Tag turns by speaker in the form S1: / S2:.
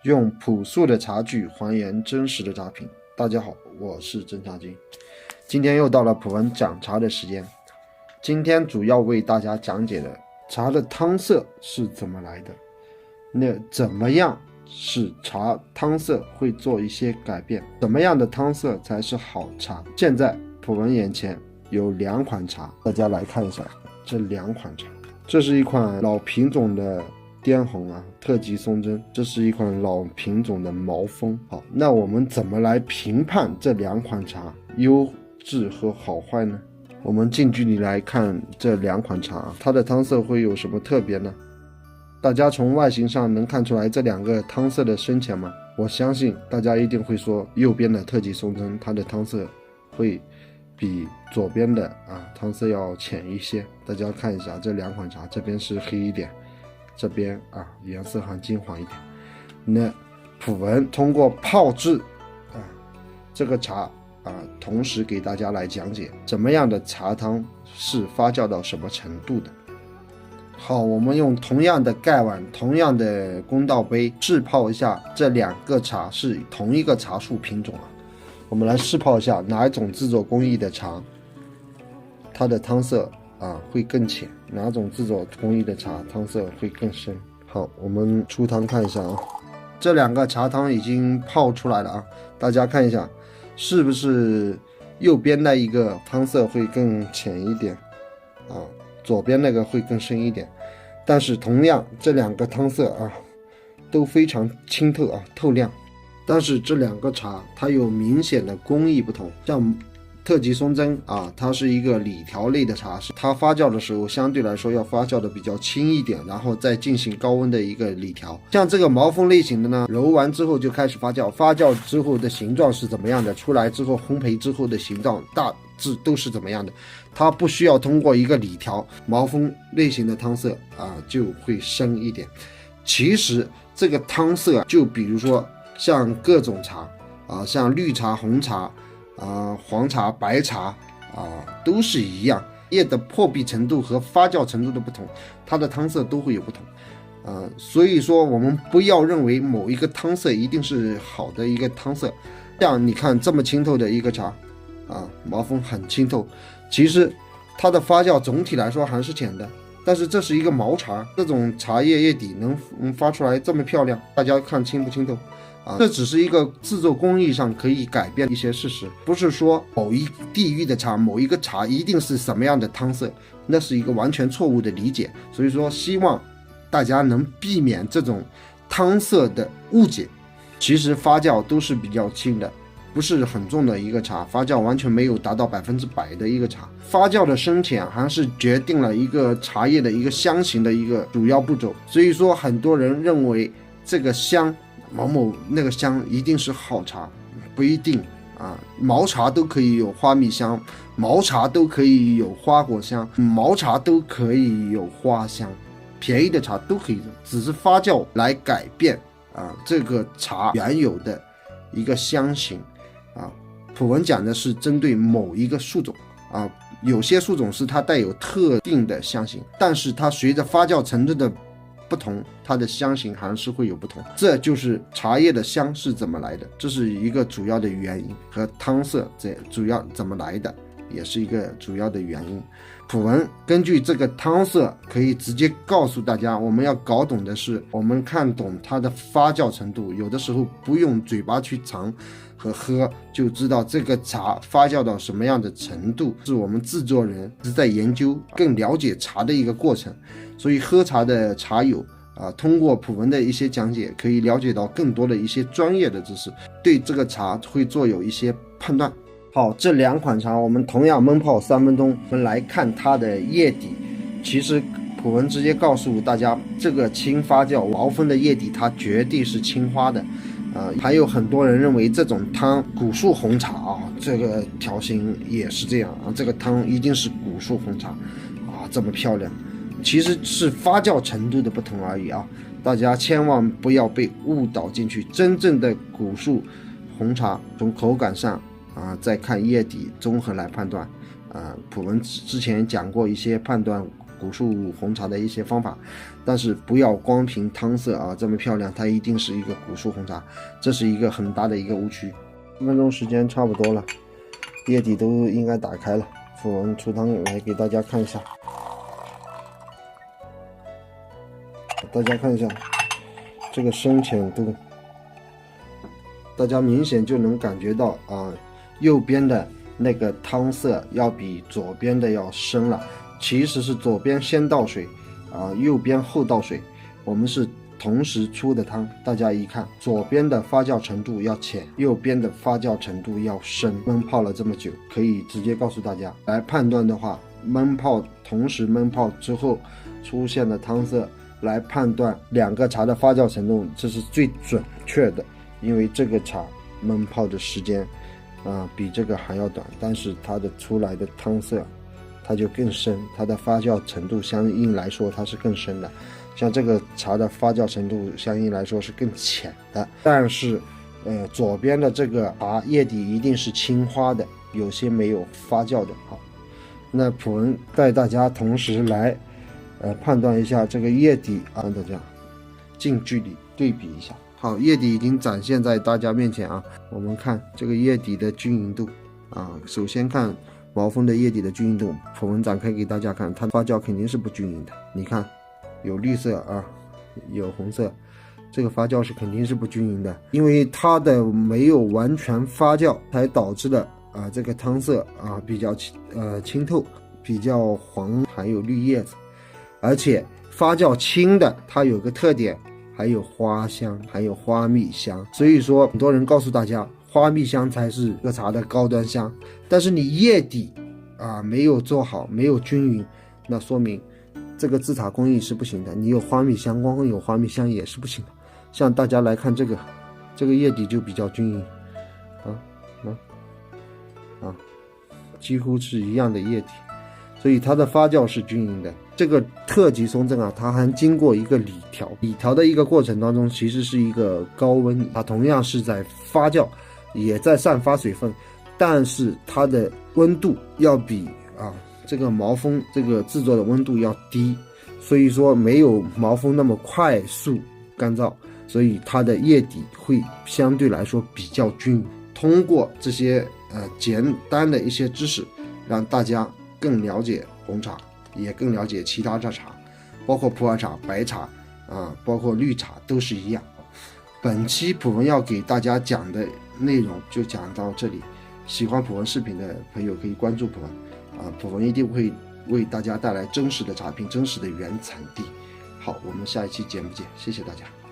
S1: 用朴素的茶具还原真实的茶品。大家好，我是真茶君。今天又到了普文讲茶的时间。今天主要为大家讲解的茶的汤色是怎么来的，那怎么样使茶汤色会做一些改变，怎么样的汤色才是好茶。现在普文眼前有2款茶，大家来看一下这2款茶。这是一款老品种的滇红特级松针，这是一款老品种的毛峰。好，那我们怎么来评判这2款茶优质和好坏呢？我们近距离来看这2款茶，它的汤色会有什么特别呢？大家从外形上能看出来这2个汤色的深浅吗？我相信大家一定会说右边的特级松针它的汤色会比左边的汤色要浅一些。大家看一下这2款茶，这边是黑一点，这边颜色还金黄一点。那普文通过泡制这个茶同时给大家来讲解怎么样的茶汤是发酵到什么程度的。好，我们用同样的盖碗，同样的公道杯试泡一下这2个茶是同一个茶树品种我们来试泡一下哪一种制作工艺的茶它的汤色会更浅，哪种制作工艺的茶汤色会更深。好，我们出汤看一下这2个茶汤已经泡出来了大家看一下是不是右边那一个汤色会更浅一点左边那个会更深一点。但是同样这2个汤色都非常清透透亮。但是这2个茶它有明显的工艺不同，像特级松针它是一个理条类的茶，它发酵的时候相对来说要发酵的比较轻一点，然后再进行高温的一个理条。像这个毛峰类型的呢，揉完之后就开始发酵，发酵之后的形状是怎么样的，出来之后烘焙之后的形状大致都是怎么样的，它不需要通过一个理条。毛峰类型的汤色就会深一点。其实这个汤色就比如说像各种茶像绿茶、红茶黄茶、白茶都是一样，叶的破壁程度和发酵程度的不同，它的汤色都会有不同所以说我们不要认为某一个汤色一定是好的一个汤色。像你看这么清透的一个茶毛峰很清透，其实它的发酵总体来说还是浅的，但是这是一个毛茶，这种茶叶叶底能发出来这么漂亮，大家看清不清透这只是一个制作工艺上可以改变一些事实，不是说某一地域的茶，某一个茶一定是什么样的汤色，那是一个完全错误的理解。所以说希望大家能避免这种汤色的误解。其实发酵都是比较轻的，不是很重的一个茶，发酵完全没有达到100%的一个茶。发酵的深浅还是决定了一个茶叶的一个香型的一个主要步骤。所以说很多人认为这个香某某那个香一定是好茶，不一定毛茶都可以有花蜜香，毛茶都可以有花果香，毛茶都可以有花香，便宜的茶都可以，只是发酵来改变这个茶原有的一个香型普文讲的是针对某一个树种有些树种是它带有特定的香型，但是它随着发酵程度的不同，它的香型还是会有不同。这就是茶叶的香是怎么来的，这是一个主要的原因，和汤色这主要怎么来的也是一个主要的原因。普文根据这个汤色可以直接告诉大家，我们要搞懂的是我们看懂它的发酵程度，有的时候不用嘴巴去尝和喝就知道这个茶发酵到什么样的程度，是我们制作人是在研究更了解茶的一个过程。所以喝茶的茶友通过普文的一些讲解可以了解到更多的一些专业的知识，对这个茶会做有一些判断。好，这2款茶我们同样焖泡3分钟，我们来看它的叶底。其实普文直接告诉大家，这个轻发酵毛峰的叶底它绝对是青花的还有很多人认为这种汤古树红茶这个条形也是这样这个汤一定是古树红茶这么漂亮，其实是发酵程度的不同而已大家千万不要被误导进去。真正的古树红茶从口感上再看叶底综合来判断普文之前讲过一些判断古树红茶的一些方法，但是不要光凭汤色啊这么漂亮，它一定是一个古树红茶，这是一个很大的一个误区。10分钟时间差不多了，叶底都应该打开了，普文出汤来给大家看一下，大家看一下这个深浅度，大家明显就能感觉到啊，右边的那个汤色要比左边的要深了。其实是左边先倒水啊，右边后倒水，我们是同时出的汤。大家一看，左边的发酵程度要浅，右边的发酵程度要深。焖泡了这么久，可以直接告诉大家来判断的话，同时焖泡之后出现的汤色来判断两个茶的发酵程度，这是最准确的。因为这个茶焖泡的时间比这个还要短，但是它的出来的汤色它就更深，它的发酵程度相应来说它是更深的。像这个茶的发酵程度相应来说是更浅的，但是左边的这个茶叶底一定是青花的，有些没有发酵的。好，那普文带大家同时来判断一下这个叶底大家近距离对比一下。好，叶底已经展现在大家面前啊，我们看这个叶底的均匀度首先看毛峰的叶底的均匀度，普文展开给大家看，它的发酵肯定是不均匀的。你看有绿色有红色，这个发酵是肯定是不均匀的，因为它的没有完全发酵，才导致了这个汤色比较清透，比较黄，还有绿叶子。而且发酵轻的它有个特点，还有花香，还有花蜜香。所以说很多人告诉大家花蜜香才是这个茶的高端香，但是你叶底没有做好，没有均匀，那说明这个制茶工艺是不行的。你有花蜜香，光有花蜜香也是不行的。像大家来看这个叶底就比较均匀几乎是一样的叶底，所以它的发酵是均匀的。这个特级松针它还经过一个理调的一个过程当中，其实是一个高温，它同样是在发酵，也在散发水分，但是它的温度要比这个毛峰这个制作的温度要低，所以说没有毛峰那么快速干燥，所以它的叶底会相对来说比较均匀。通过这些简单的一些知识，让大家更了解红茶，也更了解其他的茶，包括普洱茶、白茶包括绿茶都是一样。本期普文要给大家讲的内容就讲到这里，喜欢普文视频的朋友可以关注普文普文一定会为大家带来真实的茶品，真实的原产地。好，我们下一期节目见，谢谢大家。